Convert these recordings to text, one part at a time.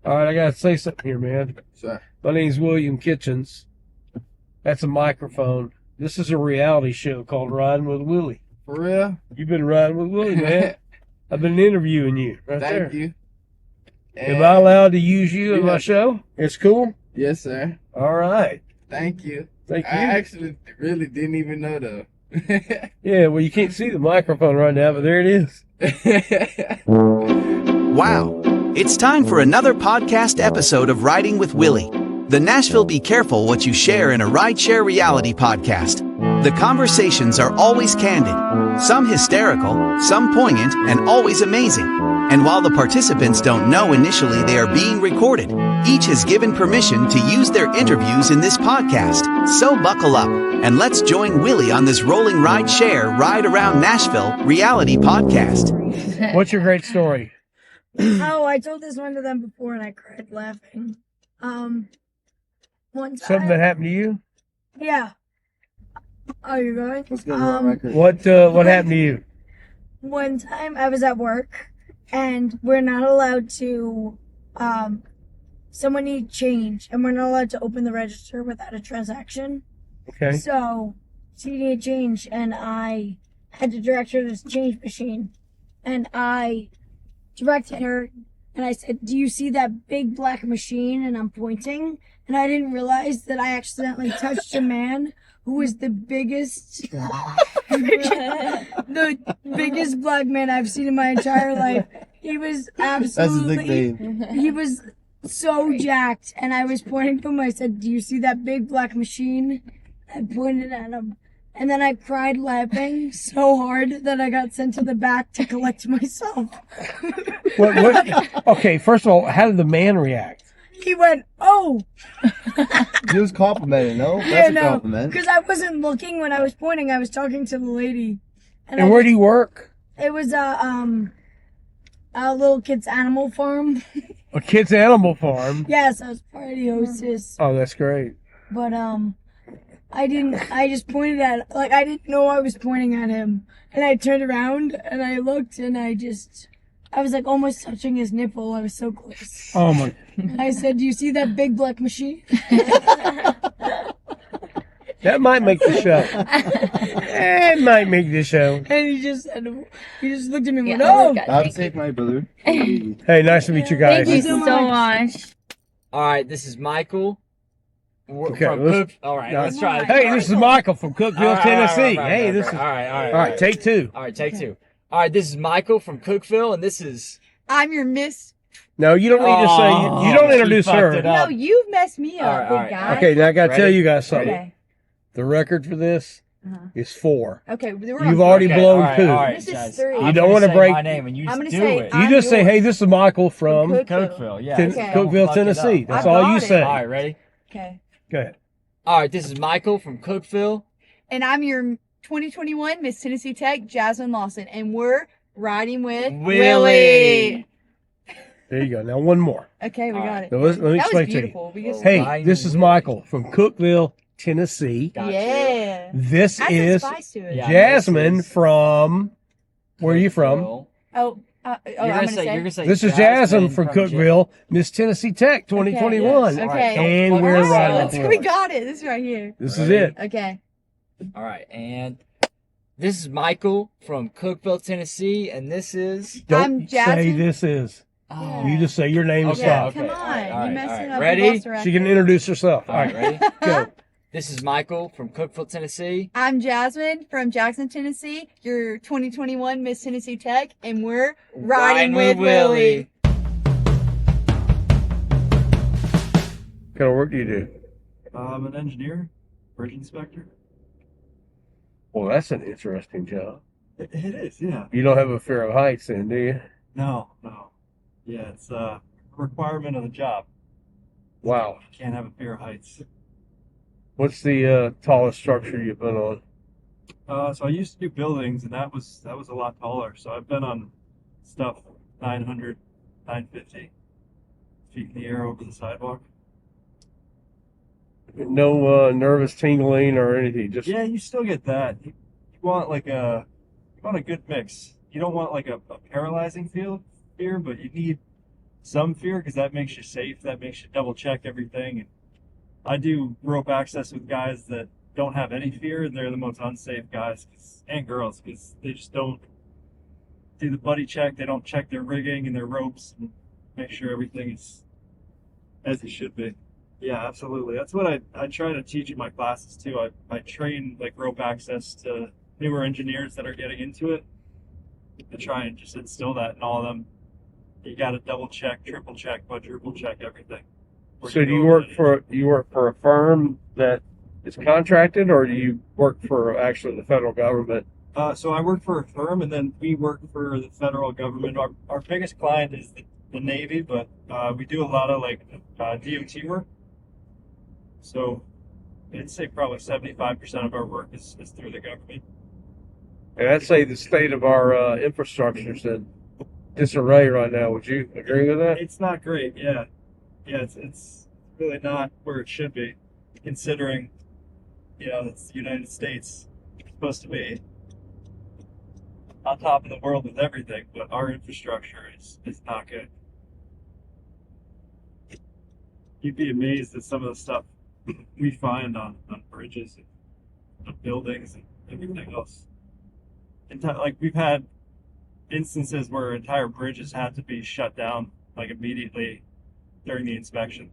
All right, I got to say something here, man. Sure. My name's William Kitchens. That's a microphone. This is a reality show called Riding with Willy. For real? You've been riding with Willy, man. I've been interviewing you right there. Thank you. Am I allowed to use you in my show? It's cool? Yes, sir. All right. Thank you. Thank you. I actually really didn't even know, though. Yeah, well, you can't see the microphone right now, but there it is. Wow. It's time for another podcast episode of Riding with Willy, the Nashville Be Careful What You Share in a Rideshare Reality podcast. The conversations are always candid, some hysterical, some poignant, and always amazing. And while the participants don't know initially they are being recorded, each has given permission to use their interviews in this podcast. So buckle up, and let's join Willy on this rolling ride around Nashville reality podcast. What's your great story? Oh, I told this one to them before and I cried laughing. One time. Something that happened to you? Yeah. Oh, you're going? Let's go on record. What happened to you? One time I was at work and we're not allowed to, someone needed change and we're not allowed to open the register without a transaction. Okay. So she needed change and I had to direct her to this change machine. And I directed her and I said, "Do you see that big black machine?" And I'm pointing. And I didn't realize that I accidentally touched a man who was the biggest black man I've seen in my entire life. He was absolutely, That's his nickname. he was so jacked. And I was pointing to him. I said, "Do you see that big black machine?" I pointed at him. And then I cried laughing so hard that I got sent to the back to collect myself. Okay, first of all, how did the man react? He went, "Oh." He was complimenting, no? Yeah, That's a no, compliment. because I wasn't looking when I was pointing. I was talking to the lady. And where do you work? It was a little kid's animal farm. A kid's animal farm. Yes, I was party hostess. Oh, that's great. But I just pointed at, like, I didn't know I was pointing at him. And I turned around and I looked and I was like almost touching his nipple. I was so close. Oh my. I said, "Do you see that big black machine?" That might make the show. It might make the show. And he just looked at me and went, Yeah, "Oh." I'm safe, my brother. Hey, nice to meet you guys. Thank you so much. All right, this is Michael. Okay, From let's- Cook. All right, no. let's try it. Hey, this is Michael from Cookville, Tennessee. Hey, this is All right. all right. Take two. All right, take two. All right, this is Michael from Cookville, and this is. I'm your miss. No, you don't need to say. You don't she introduce fucked her. it up. No, you've messed me up, All right, big all right. guy. Okay, now I gotta tell Ready? you guys something. Okay. The record for this is 4. Okay. We're You've on already four. blown all right, two. all right, This is guys. 3. You I'm don't gonna wanna say break- my name, and you I'm just gonna do say it. You I'm just say, yours. "Hey, this is Michael from." Cook- Cookville, yeah. Ten- Okay. Cookville, Fuck it Tennessee. up. That's I all got you it. say. All right, ready? Okay. Go ahead. All right, this is Michael from Cookville. And I'm your 2021 Miss Tennessee Tech, Jasmine Lawson, and we're riding with Willy. There you go. Now one more. Okay, we All got right. it. Now, let me That was explain to you. beautiful. We just, Hey, this is Michael from Cookville, Tennessee. Gotcha. yeah. This Add some is spice to it. Yeah. Jasmine this is- from. Where are you from? Cookville. Oh, You're I'm gonna gonna say. You're say. gonna say. This is Jasmine from Cookville, Miss Tennessee Tech 2021. yes. Okay. And Don't we're fuck riding yourself. with We Willy. got it. This is right here. This is it. Okay. All right, and this is Michael from Cookville, Tennessee, and this is. Don't I'm say Jasmine. this is. Oh. You just say your name and Okay, stop. Come on. all right, all You right, messed all it right. up. Ready? We lost the She can record. introduce herself. All right, ready? Go. This is Michael from Cookville, Tennessee. I'm Jasmine from Jackson, Tennessee, your 2021 Miss Tennessee Tech, and we're riding with Willy. What kind of work do you do? I'm an engineer, bridge inspector. Well, that's an interesting job. It is, yeah. You don't have a fear of heights then, do you? No. Yeah, it's a requirement of the job. Wow. You can't have a fear of heights. What's the tallest structure you've been on? So I used to do buildings, and that was a lot taller. So I've been on stuff 900, 950 feet in the air over the sidewalk. No nervous tingling or anything. Just Yeah, you still get that. You want a good mix. You don't want like a paralyzing fear, but you need some fear because that makes you safe. That makes you double check everything. And I do rope access with guys that don't have any fear, and they're the most unsafe guys and girls because they just don't do the buddy check. They don't check their rigging and their ropes and make sure everything is as it should be. Yeah, absolutely. That's what I try to teach in my classes too. I train like rope access to newer engineers that are getting into it to try and just instill that in all of them. You got to double check, triple check, quadruple check everything. So do you work for a firm that is contracted, or do you work for actually the federal government? So I work for a firm, and then we work for the federal government. Our biggest client is the Navy, but we do a lot of like DOT work. So I'd say probably 75% of our work is through the government. And I'd say the state of our infrastructure's in disarray right now. Would you agree with that? It's not great, yeah. Yeah, it's really not where it should be, considering, it's the United States. It's supposed to be on top of the world with everything, but our infrastructure is not good. You'd be amazed at some of the stuff we find on bridges and buildings and everything else. Like, we've had instances where entire bridges had to be shut down, like, immediately during the inspection.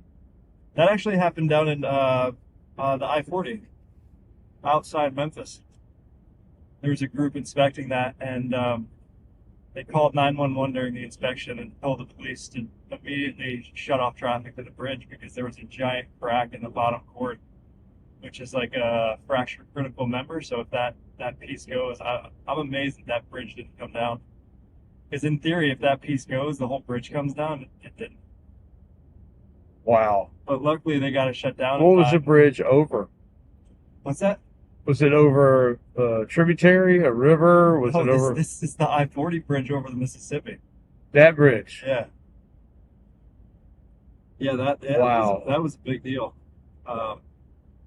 That actually happened down in the I-40 outside Memphis. There was a group inspecting that, and they called 911 during the inspection and told the police to immediately shut off traffic to the bridge because there was a giant crack in the bottom cord, which is like a fractured critical member. So if that piece goes, I'm amazed that bridge didn't come down. Because in theory, if that piece goes, the whole bridge comes down. It didn't. Wow. But luckily, they got it shut down. What was the bridge over? What's that? Was it over a tributary, a river? Was it over? This is the I-40 bridge over the Mississippi. That bridge? Yeah. Yeah, Wow. that was a big deal. That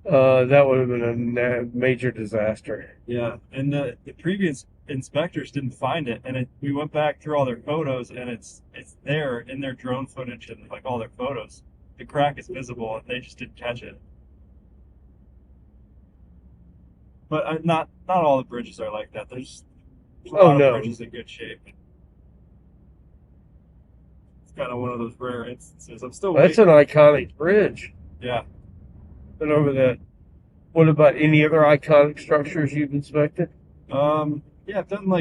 would have been a major disaster. Yeah, and the previous inspectors didn't find it, and we went back through all their photos, and it's there in their drone footage and like all their photos. The crack is visible, and they just didn't catch it. But not all the bridges are like that. There's a lot of bridges in good shape. It's kind of one of those rare instances. I'm still That's waiting. an iconic bridge. Yeah. Been over that. What about any other iconic structures you've inspected? Yeah, I've done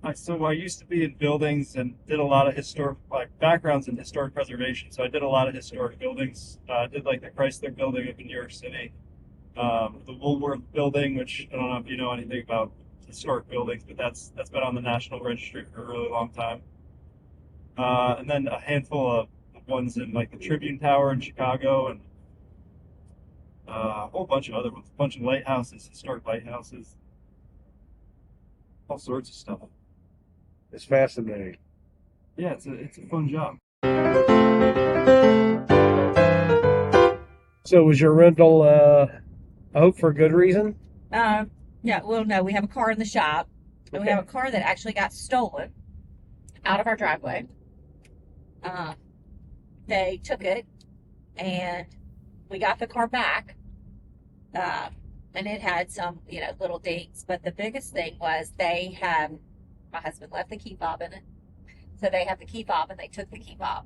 I used to be in buildings and did a lot of historic, backgrounds in historic preservation. So I did a lot of historic buildings. I did like the Chrysler building up in New York City, the Woolworth building, which I don't know if you know anything about historic buildings, but that's been on the National Registry for a really long time. And then a handful of ones in like the Tribune Tower in Chicago, and a whole bunch of other ones, a bunch of lighthouses, historic lighthouses, all sorts of stuff. It's fascinating. Yeah, it's a fun job. So was your rental, I hope for a good reason? Yeah, well, no, we have a car in the shop. And we have a car that actually got stolen out of our driveway. They took it, and we got the car back. And it had some, little dings. But the biggest thing was my husband left the key fob in it. So they have the key fob, and they took the key fob.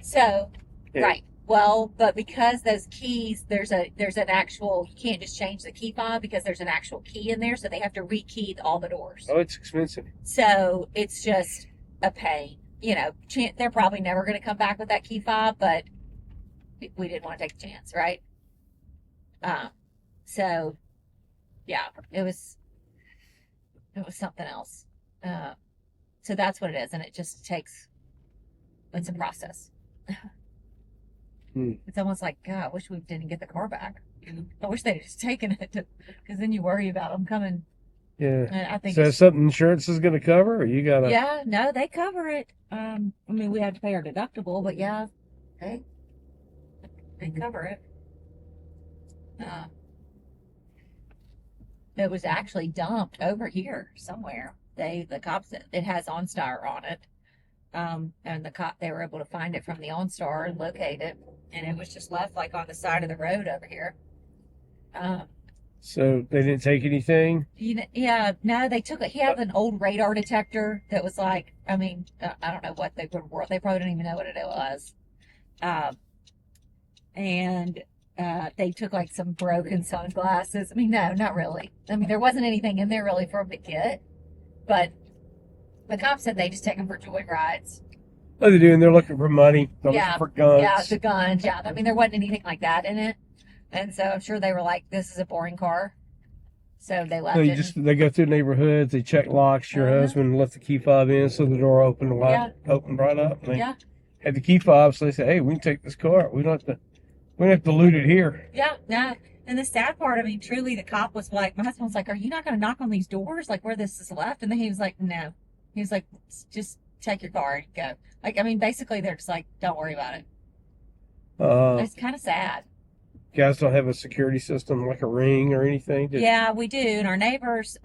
So, Yeah. right. Well, but because those keys, there's an actual, you can't just change the key fob because there's an actual key in there. So they have to rekey all the doors. Oh, it's expensive. So it's just a pain. They're probably never going to come back with that key fob, but we didn't want to take a chance, right? So yeah, it was something else. So that's what it is. And it just it's a process. It's almost like, God, I wish we didn't get the car back. I wish they'd just taken it, because then you worry about them coming. Yeah. And I think So is something insurance is going to cover, or you got to? yeah, no, they cover it. We have to pay our deductible, but yeah, they cover it. It was actually dumped over here somewhere. The cops, it has OnStar on it. And they were able to find it from the OnStar and locate it. And it was just left like on the side of the road over here. So they didn't take anything? Yeah, no, they took it. He had an old radar detector that was like, I mean, I don't know what they were. They probably didn't even know what it was. And they took like some broken sunglasses. I mean, no, not really. I mean, there wasn't anything in there really for them to get. But the cops said they just take them for joy rides. What are they doing? They're looking for money. They're Yeah, looking for guns. yeah, the guns. Yeah, I mean, there wasn't anything like that in it. And so I'm sure they were like, this is a boring car. So they left it. They go through neighborhoods, they check locks. Your husband left the key fob in, so the door opened opened right up. And they had the key fob, so they said, hey, we can take this car. We don't have to loot it here. Yeah, no. And the sad part, I mean, truly, the cop was like, my husband was like, are you not going to knock on these doors, like where this is left? And then he was like, no. He was like, just take your car and go. Like, I mean, basically, they're just like, don't worry about it. It's kind of sad. You guys don't have a security system like a ring or anything? Yeah, we do. And our neighbors,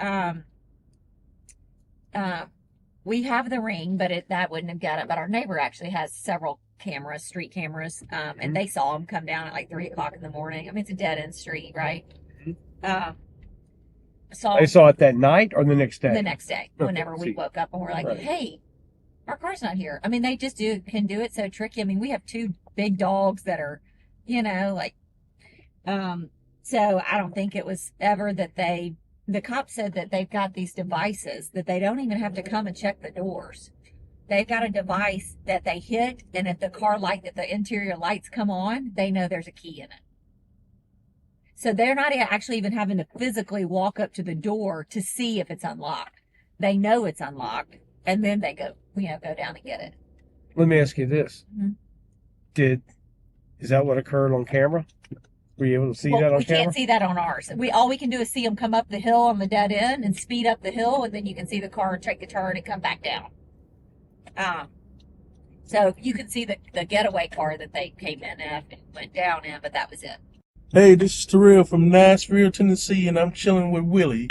we have the ring, but that wouldn't have got it. But our neighbor actually has several cameras, street cameras, and they saw him come down at like 3 o'clock in the morning. I mean, it's a dead end street, right? They saw it that night or the next day? The next day, whenever we woke up and we're like, hey, our car's not here. I mean, they just can do it so tricky. I mean, we have 2 big dogs that are, like, so I don't think it was ever that the cops said that they've got these devices that they don't even have to come and check the doors. They've got a device that they hit, and if the interior lights come on, they know there's a key in it. So they're not actually even having to physically walk up to the door to see if it's unlocked. They know it's unlocked, and then they go down and get it. Let me ask you this. Mm-hmm. Is that what occurred on camera? Were you able to see that on camera? We can't see that on ours. All we can do is see them come up the hill on the dead end and speed up the hill, and then you can see the car take the turn and come back down. So you can see the getaway car that they came in and went down in, but that was it. Hey, this is Terrell from Nashville, Tennessee, and I'm chilling with Willy.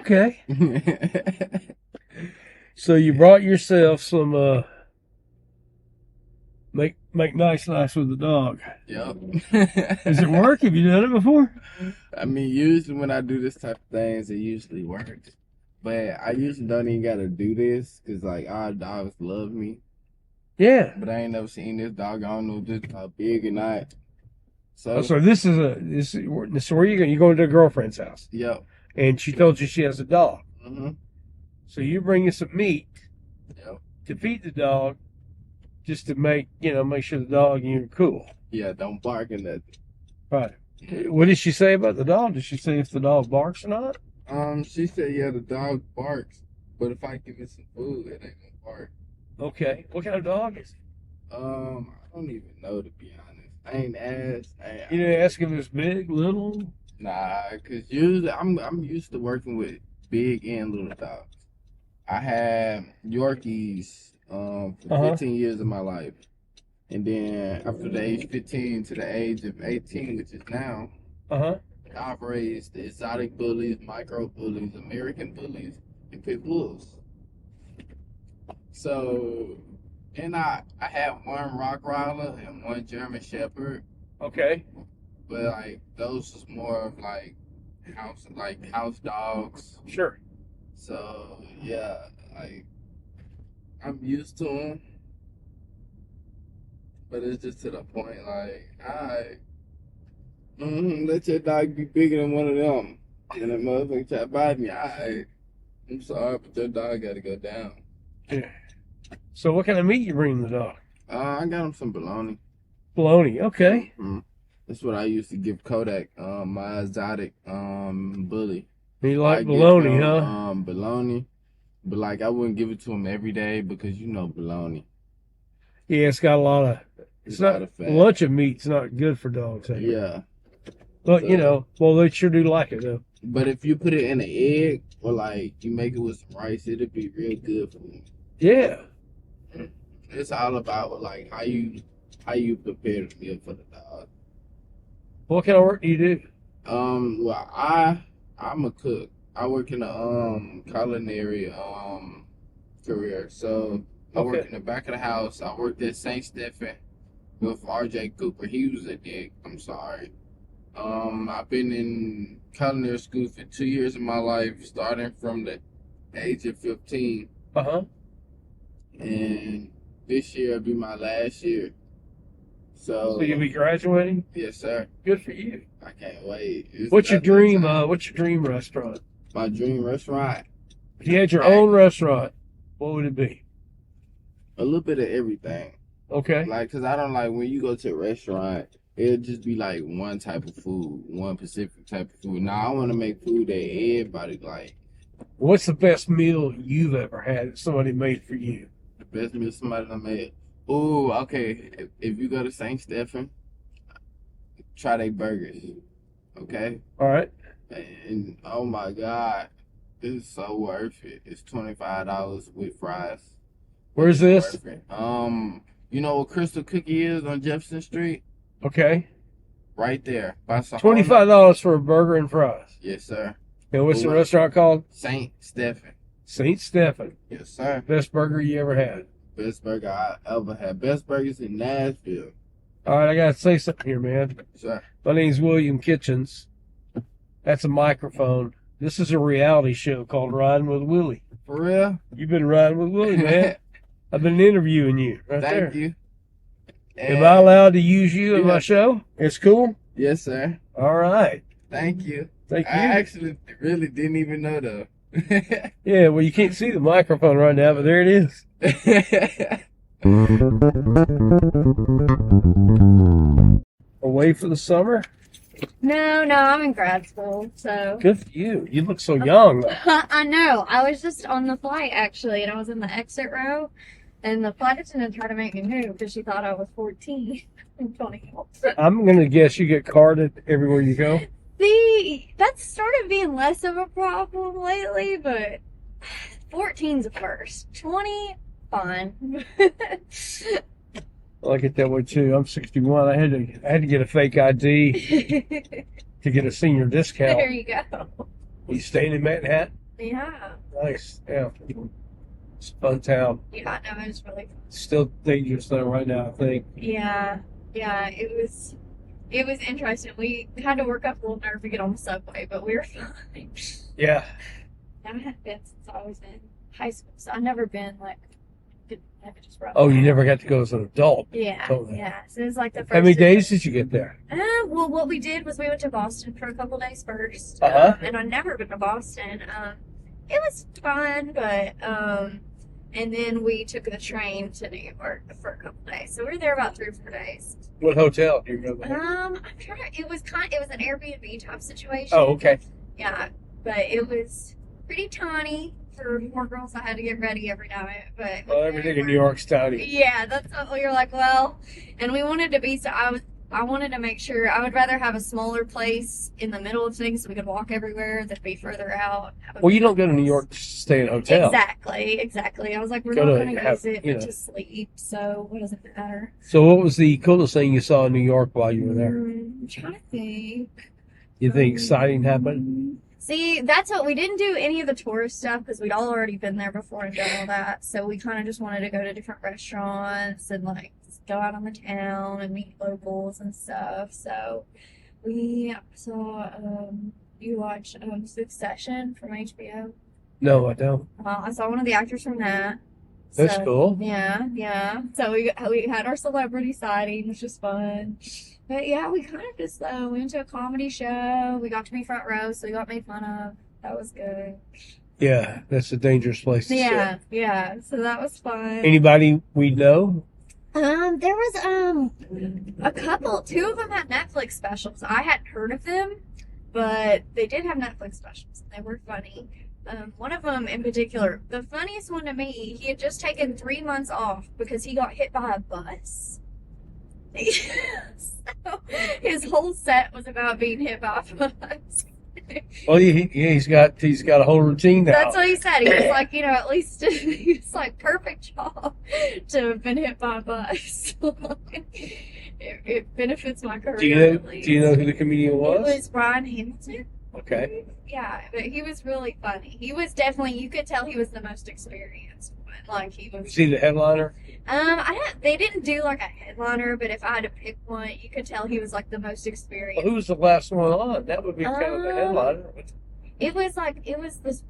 Okay. So you brought yourself some make nice with the dog. Yep. Does it work? Have you done it before? I mean, usually when I do this type of things, it usually works. But I usually don't even gotta do this because like our dogs love me. Yeah. But I ain't never seen this dog. I don't know if this dog big or not. So this is so where you going? You going to a girlfriend's house? Yep. And she told you she has a dog. Mm-hmm. So you bring you some meat. Yep. To feed the dog, just to make sure the dog and you're cool. Yeah, don't bark and nothing. Right. What did she say about the dog? Did she say if the dog barks or not? She said yeah, the dog barks, but if I give it some food, it ain't gonna bark. Okay. What kind of dog is it? I don't even know, to be honest. I ain't asked. You didn't ask if it was big, little? Nah, cause usually I'm used to working with big and little dogs. I had Yorkies for 15 years of my life, and then after the age 15 to the age of 18, which is now, I've raised the exotic bullies, micro bullies, American bullies, and pit bulls. So, and I had one Rottweiler and one German Shepherd. Okay. But like those is more of like house dogs. Sure. So yeah, like I'm used to them, but it's just to the point like let your dog be bigger than one of them, and that motherfucker try to bite me. I'm sorry, but your dog got to go down. Yeah. So what kind of meat you bring the dog? I got him some bologna. Bologna. Okay. Mm-hmm. That's what I used to give Kodak, my exotic bully. You like bologna, huh? Bologna, but like I wouldn't give it to him every day because bologna. Yeah, it's got a lot of. It's not of fat. Lunch of meat's not good for dogs. Yeah. But they sure do like it though. But if you put it in an egg or like you make it with some rice, it'll be real good for them. Yeah. It's all about like how you prepare the meal for the dog. What kind of work do you do? Well, I'm a cook. I work in a culinary career. So I work in the back of the house. I worked at St. Stephen with RJ Cooper. He was a dick. I'm sorry. I've been in culinary school for 2 years of my life, starting from the age of 15. And this year will be my last year. So you'll be graduating? Yes, sir. Good for you. I can't wait. What's your dream? What's your dream restaurant? My dream restaurant. If you had your own restaurant, what would it be? A little bit of everything. Okay. Like, cause I don't like when you go to a restaurant, it'll just be like one type of food, one specific type of food. Now I want to make food that everybody like. What's the best meal you've ever had that somebody made for you? The best meal somebody done made. Ooh, okay. If you go to St. Stephen, try their burgers. Okay? All right. And oh my God, this is so worth it. It's $25 with fries. Where's this? You know what Crystal Cookie is on Jefferson Street? Okay. Right there. By $25 for a burger and fries. Yes, sir. And what's the restaurant called? St. Stephen. St. Stephen. Yes, sir. Best burger you ever had? Best burger I ever had. Best burgers in Nashville. All right, I got to say something here, man. Sir. My name's William Kitchens. That's a microphone. This is a reality show called Riding with Willy. For real? You've been riding with Willy, man. I've been interviewing you right there. Thank you. Am I allowed to use you in my show? It's cool? Yes, sir. All right. Thank you. Thank you. I actually really didn't even know though. Yeah, well, you can't see the microphone right now, but there it is. Away for the summer? No, I'm in grad school, so. Good for you. You look so young. I know. I was just on the flight, actually, and I was in the exit row, and the flight attendant tried to make me move because she thought I was 14 and 20. I'm going to guess you get carded everywhere you go. See, that's started being less of a problem lately, but 14's a first. 20, fine. I get that way too. I'm 61. I had to get a fake ID to get a senior discount. There you go. You staying in Manhattan? Yeah. Nice. Yeah. It's a fun town. Yeah, no, it was really fun. Still dangerous though right now, I think. Yeah, it was interesting. We had to work up a little nerve to get on the subway, but we were fine. Yeah. I haven't been since I was in high school, so I've never been like. Oh, you never got to go as an adult. Yeah, Totally. yeah. So it was like the first. How many days did you get there? Well, what we did was we went to Boston for a couple days first. And I'd never been to Boston. It was fun, but and then we took the train to New York for a couple days. So we were there about 3 or 4 days. What hotel do you remember? I'm trying. It was an Airbnb type situation. Oh, okay. Yeah, but it was pretty tiny. For 4 girls, I had to get ready every night. But everything in New York's tiny. Yeah, that's what you're like. Well, and we wanted to be. So I wanted to make sure. I would rather have a smaller place in the middle of things so we could walk everywhere than be further out. Well, you don't go to New York to stay in a hotel. Exactly. I was like, we're not going to use it to sleep, so what does it matter? So, what was the coolest thing you saw in New York while you were there? I'm trying to think. Anything exciting happened? See, that's what we didn't do any of the tourist stuff because we'd all already been there before and done all that. So we kind of just wanted to go to different restaurants and like just go out on the town and meet locals and stuff. So we saw. You watched Succession from HBO? No, I don't. I saw one of the actors from that. That's cool. Yeah. So we had our celebrity sighting, which was fun. But yeah, we kind of just went to a comedy show. We got to be front row, so we got made fun of. That was good. Yeah, that's a dangerous place to sit. Yeah. So that was fun. Anybody we know? There was a couple. 2 of them had Netflix specials. I hadn't heard of them, but they did have Netflix specials. They were funny. One of them in particular, the funniest one to me, he had just taken 3 months off because he got hit by a bus. So his whole set was about being hit by a bus. Well, he's got a whole routine now. That's what he said. He was like, at least he was like, perfect job to have been hit by a bus. It benefits my career. Do you know who the comedian was? It was Brian Hamilton. Okay. Yeah, but he was really funny. He was definitely, you could tell he was the most experienced one. Like he was. Was he the headliner? They didn't do like a headliner, but if I had to pick one, you could tell he was like the most experienced. Well, who was the last one on? That would be kind of the headliner. It was this.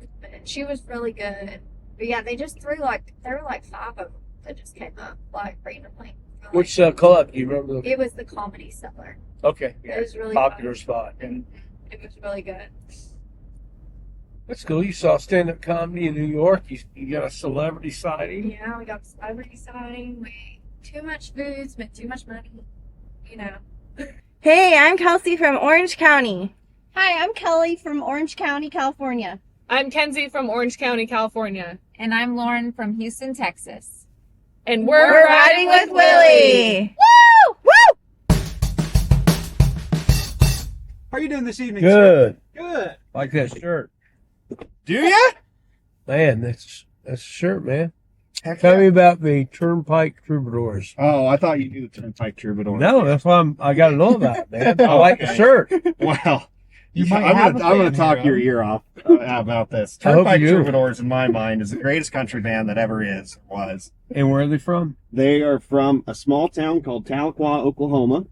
She was really good. But yeah, they just threw there were like 5 of them that just came up like randomly. Which club? Do you remember? It was the Comedy Cellar. Okay. Yeah, it was really popular fun. spot. It was really good. That's cool. You saw stand-up comedy in New York. You got a celebrity sighting. Yeah, we got a celebrity sighting. We too much food, spent too much money. You know. Hey, I'm Kelsey from Orange County. Hi, I'm Kelly from Orange County, California. I'm Kenzie from Orange County, California. And I'm Lauren from Houston, Texas. And we're riding with Willy. Woo! Woo! How are you doing this evening, Good. sir? Good. Like that shirt. Do ya? Man, that's a shirt, man. Tell me about the Turnpike Troubadours. Oh, I thought you knew the Turnpike Troubadours. No, that's why I got to know about it, man. I like the shirt. Well, I'm going to talk your ear off about this. Turnpike Troubadours, in my mind, is the greatest country band that ever was. And where are they from? They are from a small town called Tahlequah, Oklahoma.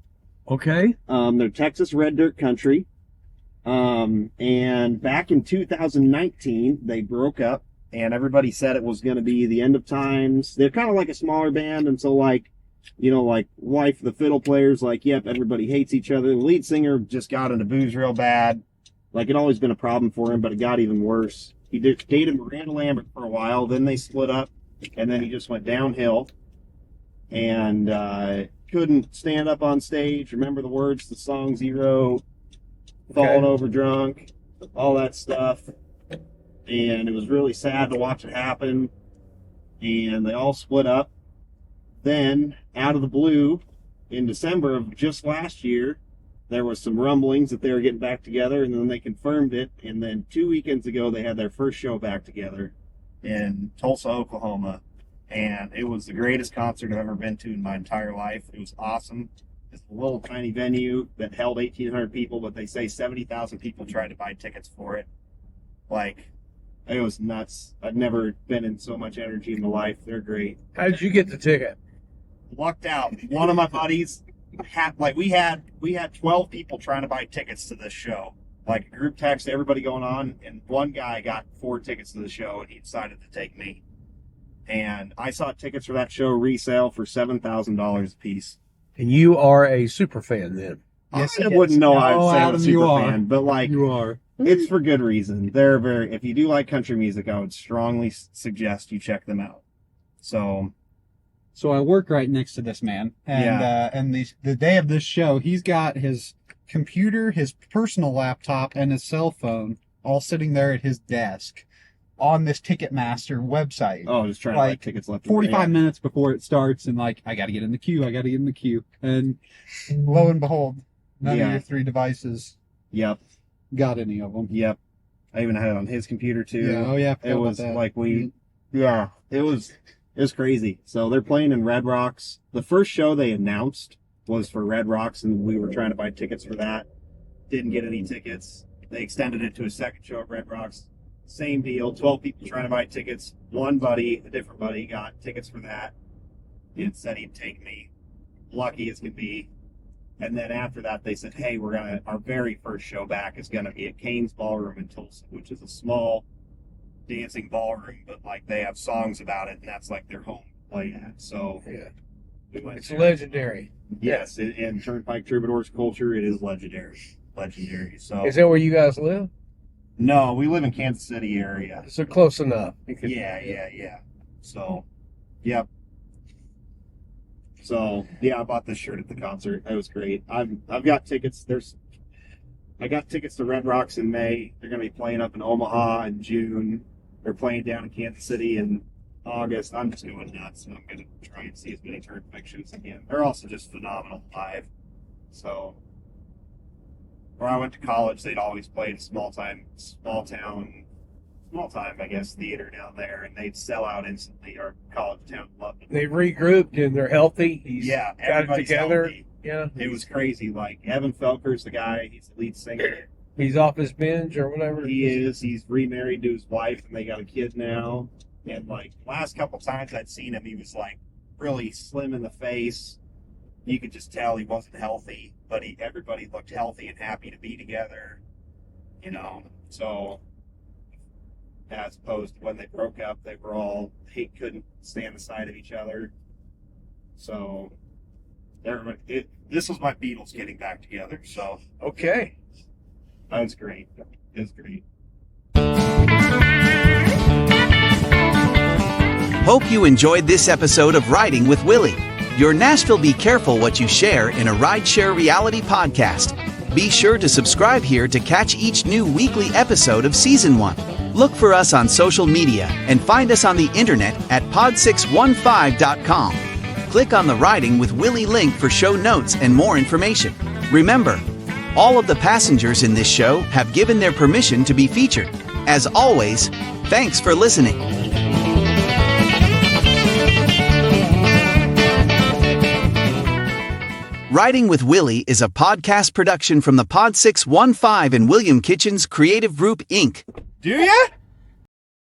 Okay. They're Texas red dirt country. And back in 2019, they broke up, and everybody said it was going to be the end of times. They're kind of like a smaller band, and so like Wife, the fiddle players, yep, everybody hates each other. The lead singer just got into booze real bad. Like, it always been a problem for him, but it got even worse. He dated Miranda Lambert for a while, then they split up, and then he just went downhill. And couldn't stand up on stage, remember the words to the songs he wrote, falling over drunk, all that stuff. And it was really sad to watch it happen. And they all split up. Then, out of the blue, in December of just last year, there was some rumblings that they were getting back together, and then they confirmed it. And then 2 weekends ago, they had their first show back together in Tulsa, Oklahoma. And it was the greatest concert I've ever been to in my entire life. It was awesome. It's a little tiny venue that held 1,800 people, but they say 70,000 people tried to buy tickets for it. It was nuts. I've never been in so much energy in my life. They're great. How did you get the ticket? Lucked out. One of my buddies we had 12 people trying to buy tickets to this show. A group text, everybody going on, and one guy got 4 tickets to the show, and he decided to take me. And I saw tickets for that show resale for $7,000 a piece. And you are a super fan then? Yes, I wouldn't know I would say I'm a super fan, but you are. It's for good reason. If you do like country music, I would strongly suggest you check them out. So I work right next to this man, and the day of this show, he's got his computer, his personal laptop, and his cell phone all sitting there at his desk on this Ticketmaster website. Oh, just trying to buy tickets left. 45 minutes before it starts, and I got to get in the queue. And lo and behold, none of your 3 devices. Yep. Got any of them? Yep. I even had it on his computer too. Yeah. Oh yeah. It was it was crazy. So they're playing in Red Rocks. The first show they announced was for Red Rocks, and we were trying to buy tickets for that. Didn't get any tickets. They extended it to a second show at Red Rocks. Same deal. 12 people trying to buy tickets. One buddy, a different buddy, got tickets for that and said he'd take me. Lucky as could be. And then after that, they said, hey, our very first show back is going to be at Kane's Ballroom in Tulsa, which is a small dancing ballroom, but they have songs about it, and that's their home play at. So it's legendary. Yes, in Turnpike Troubadours culture, it is legendary. So is that where you guys live? No, we live in Kansas City area. So close enough. Yeah. So, yep. So, I bought this shirt at the concert. That was great. I've got tickets. I got tickets to Red Rocks in May. They're going to be playing up in Omaha in June. They're playing down in Kansas City in August. I'm just going nuts. I'm going to try and see as many Turnpike shows as I can. They're also just phenomenal live. So, where I went to college, they'd always played a small time, I guess, theater down there, and they'd sell out instantly. Our college town loved it. They regrouped and they're healthy. Got it together. Healthy. Yeah. It was crazy. Evan Felker's the guy, he's the lead singer. He's off his binge or whatever. He is. He's remarried to his wife, and they got a kid now. And like last couple times I'd seen him, he was like really slim in the face. You could just tell he wasn't healthy, but everybody looked healthy and happy to be together. You know, so as opposed to when they broke up, they couldn't stand the sight of each other. So this was my Beatles getting back together. So okay. That's great. It's great. Hope you enjoyed this episode of Riding with Willy, your Nashville Be Careful What You Share in a Rideshare Reality podcast. Be sure to subscribe here to catch each new weekly episode of Season 1. Look for us on social media and find us on the internet at pod615.com. Click on the Riding with Willy link for show notes and more information. Remember, all of the passengers in this show have given their permission to be featured. As always, thanks for listening. Riding with Willy is a podcast production from the Pod 615 and William Kitchens Creative Group, Inc. Do ya?